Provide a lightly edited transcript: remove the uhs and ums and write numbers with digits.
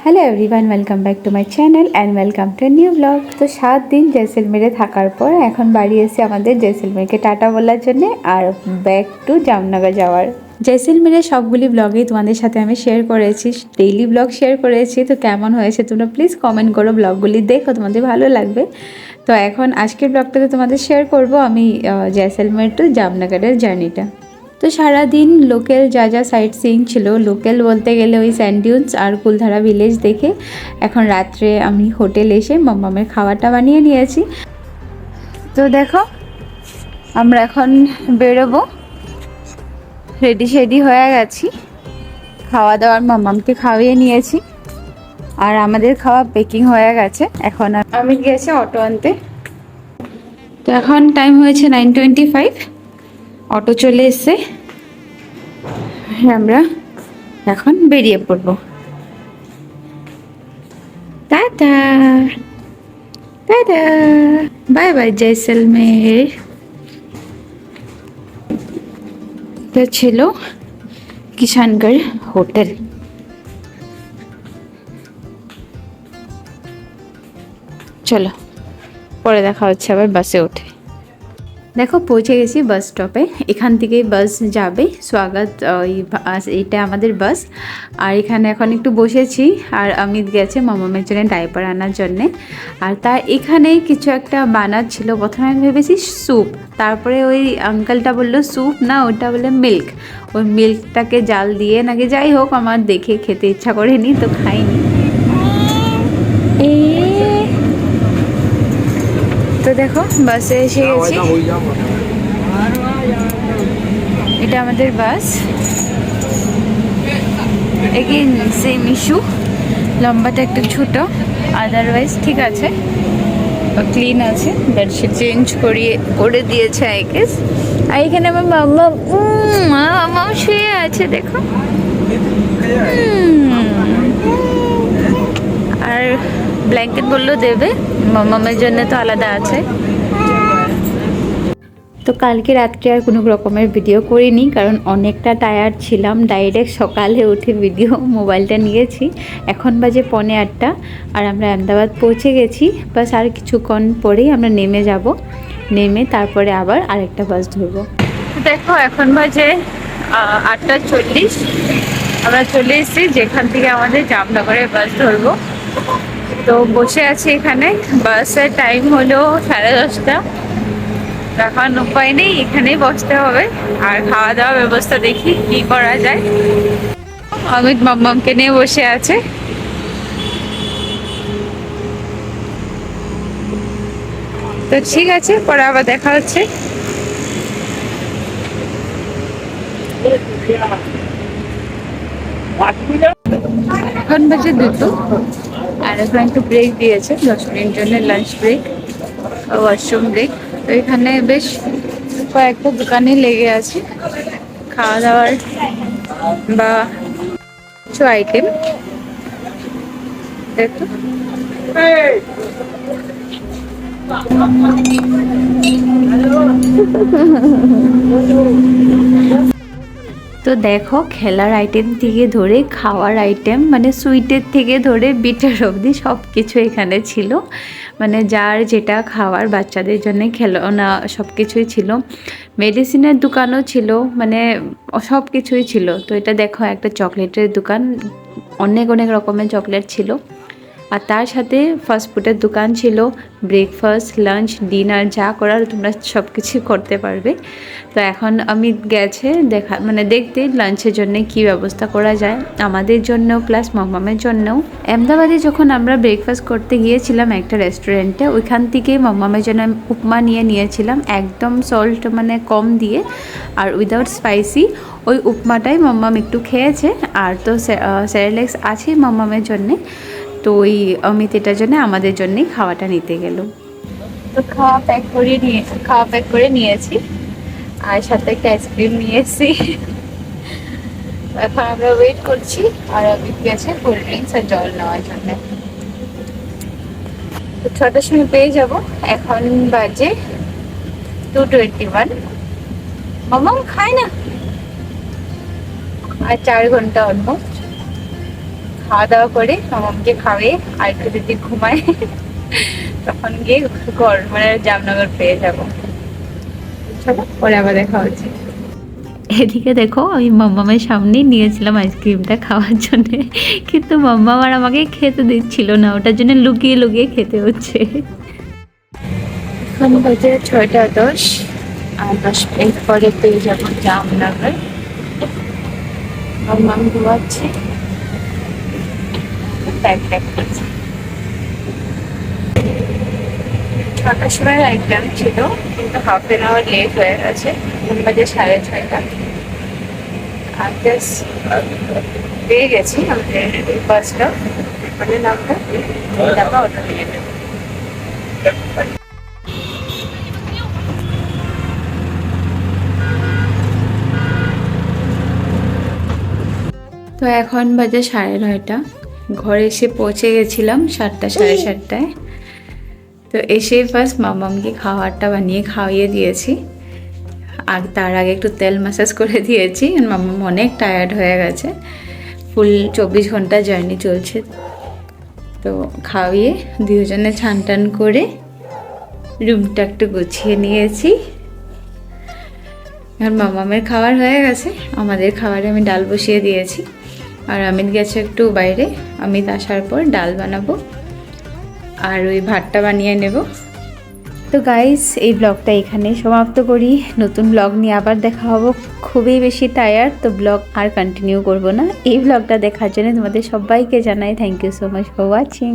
Hello everyone, welcome back to my channel and welcome to new blog. তো 7 দিন জয়সলমেরে থাকার পর এখন বাড়ি এসে আমাদের জয়সলমেরকে টাটা বলার জন্য আর ব্যাক টু জামনগর যাওয়ার। জয়সলমেরের সবগুলি ব্লগেই তোমাদের সাথে আমি শেয়ার করেছি, ডেইলি ব্লগ শেয়ার করেছি। তো কেমন হয়েছে তোমরা প্লিজ কমেন্ট করো, ব্লগগুলি দেখো, তোমাদের ভালো লাগবে। তো এখন আজকের ব্লগটাতে তোমাদের শেয়ার করব আমি জয়সলমের টু জামনগরের জার্নিটা। তো সারাদিন লোকাল যা যা সাইট সিইং ছিল, লোকাল বলতে গেলে ওই স্যান্ড ডিউনস আর কুলধারা ভিলেজ দেখে এখন রাত্রে আমি হোটেল এসে মাম্মামের খাবারটা বানিয়ে নিয়েছি। তো দেখো আমরা এখন বেরোবো, রেডি হয়ে গেছি, খাওয়া দাওয়ার মাম্মামকে খাওয়িয়ে নিয়েছি আর আমাদের খাওয়া পেকিং হয়ে গেছে। এখন আমি গেছি অটো আনতে। তো এখন টাইম হয়েছে 9:25, অটো চলে এসছে, আমরা এখন বেরিয়ে পড়বো। Tata tata, bye bye Jaisalmer. এটা ছিল কিষানগড় হোটেল। চলো পরে দেখা হচ্ছে আবার বাসে উঠে। দেখো পৌঁছে গেছি বাস স্টপে, এখান থেকেই বাস যাবে স্বাগত, এইটা আমাদের বাস। আর এখানে এখন একটু বসেছি আর অমিত গেছে মামামের জন্য ডাইপার আনার জন্যে। আর তার এখানে কিছু একটা বানাচ্ছিল, প্রথমে আমি ভেবেছি স্যুপ, তারপরে ওই আঙ্কেলটা বললো স্যুপ না, ওটা বলে মিল্ক। ওই মিল্কটাকে জাল দিয়ে নাকি, যাই হোক আমার দেখে খেতে ইচ্ছা করেনি তো খাইনি। তো দেখো বাসে এসে গেছি, এটা আমাদের বাস। এগেইন সেম ইস্যু, লম্বাটা একটু ছোট, আদারওয়াইজ ঠিক আছে, ক্লিন আছে। বেডশিট চেঞ্জ করে দিয়েছে আই গেস। আর এখানে আমার মাম্মা শুয়ে আছে দেখো। আর ব্ল্যাঙ্কেট বললো দেবে, মাম্মামের জন্য তো আলাদা আছে। তো কালকে রাত্রে আর কোনো রকমের ভিডিও করিনি, কারণ অনেকটা টায়ার্ড ছিলাম। ডাইরেক্ট সকালে উঠে ভিডিও মোবাইলটা নিয়েছি। এখন বাজে 7:45 আর আমরা আহমেদাবাদ পৌঁছে গেছি। বাস আর কিছুক্ষণ পরেই আমরা নেমে যাব, নেমে তারপরে আবার আরেকটা বাস ধরবো। দেখো এখন বাজে 8:40, আমরা চলে এসেছি যেখান থেকে আমাদের জামনগরের বাস ধরবো। তো বসে আছি এখানে, বাসের টাইম হলো 10:30। এখন উপায় নেই, এখানেই বসতে হবে। আর খাওয়া দাওয়ার ব্যবস্থা দেখি কি করা যায়। অমিত মাম্মামকে নিয়ে বসে আছে। তো ঠিক আছে, পরে আবার দেখা হচ্ছে। এখন বাজে 2 আর এখন একটু ব্রেক দিয়েছে 10 মিনিট জন্য, লাঞ্চ ব্রেক, ওয়াশরুম ব্রেক। তো এখানে বেশ কয়েকটা দোকানে লেগে আছে খাওয়া দাওয়ার বা কিছু আইটেম। দেখো তো দেখো খেলার আইটেম থেকে ধরে খাওয়ার আইটেম, মানে সুইটের থেকে ধরে বিটার অবধি সব কিছু এখানে ছিল। মানে যার যেটা খাওয়ার, বাচ্চাদের জন্য খেলনা সব কিছুই ছিল। মেডিসিনের দোকানও ছিল, মানে সব কিছুই ছিল। তো এটা দেখো একটা চকলেটের দোকান, অনেক রকমের চকলেট ছিল। আর তার সাথে ফাস্টফুডের দোকান ছিল, ব্রেকফাস্ট লাঞ্চ ডিনার যা করার তোমরা সব কিছু করতে পারবে। তো এখন আমি গেছে দেখতে লাঞ্চের জন্য কি ব্যবস্থা করা যায় আমাদের জন্য প্লাস মাম্মামের জন্যও। আহমেদাবাদে যখন আমরা ব্রেকফাস্ট করতে গিয়েছিলাম একটা রেস্টুরেন্টে, ওইখান থেকে মাম্মামের জন্য উপমা নিয়েছিলাম, একদম সল্ট মানে কম দিয়ে আর উইদাউট স্পাইসি। ওই উপমাটাই মাম্মাম একটু খেয়েছে। আর তো সেরেলেক্স আছে মাম্মামের জন্যে, তো ওই অমিত এটার জন্য আমাদের জন্যই খাওয়াটা নিতে গেল। তো খাওয়া প্যাক করে নিয়েছি আর সাথে একটা আইসক্রিম নিয়েছি। এখন আমরা ওয়েট করছি আর অমিত গেছে কোল্ড ড্রিঙ্কস আর জল নেওয়ার জন্য। তো 6টার সময় পেয়ে যাব। এখন বাজে 2:21। মাম্মাম খায় না, আর 4 ঘন্টা অলমোস্ট খাওয়া দাওয়া করে মামামকে খাওয়ে আর একটু যদি ঘুমায় তখন গিয়ে ঘর মানে জামনগর পেয়ে যাবো। চলো পরে আবার দেখা হচ্ছে। এদিকে দেখো আমি মাম্মামের সামনেই নিয়েছিলাম আইসক্রিমটা খাওয়ার জন্য, কিন্তু মাম্মাম আর আমাকে খেতে দিচ্ছিল না, ওটার জন্য লুকিয়ে লুকিয়ে খেতে হচ্ছে। এখন বাজে 6:10 আর 10 মিনিট পরে পেয়ে যাবো জামনগর। মাম্মাম ঘুমাচ্ছে, ব্যাগ করছে। 6টার সময় এক্সাম ছিল কিন্তু হাফ অ্যান আওয়ার লেট হয়ে গেছে, এখন বাজে 6:30। আর জাস্ট পেয়ে গেছি আমাদের বাসটা, মানে নামটা টাকা অটো নিয়ে নেব। তো এখন বাজে 9:30, ঘরে এসে পৌঁছে গেছিলাম 7টা 7:30। তো এসে ফার্স্ট মামামকে খাবারটা বানিয়ে খাইয়ে দিয়েছি, আর তার আগে একটু তেল ম্যাসাজ করে দিয়েছি। মামাম অনেক টায়ার্ড হয়ে গেছে, ফুল 24 ঘন্টা জার্নি চলছে। তো খাইয়ে দুজনে ছান টান করে রুমটা একটু গুছিয়ে নিয়েছি। আর মামামের খাবার হয়ে গেছে, আমাদের খাবারে আমি ডাল বসিয়ে দিয়েছি। আর অমিত গেছে একটু বাইরে, অমিত আসার পর ডাল বানাবো আর ওই ভাতটা বানিয়ে নেব। তো গাইস এই ব্লগটা এখানে সমাপ্ত করি, নতুন ব্লগ নিয়ে আবার দেখা হবো। খুবই বেশি টায়ার্ড, তো ব্লগ আর কন্টিনিউ করব না। এই ব্লগটা দেখার জন্য তোমাদের সবাইকে জানাই thank you so much for watching.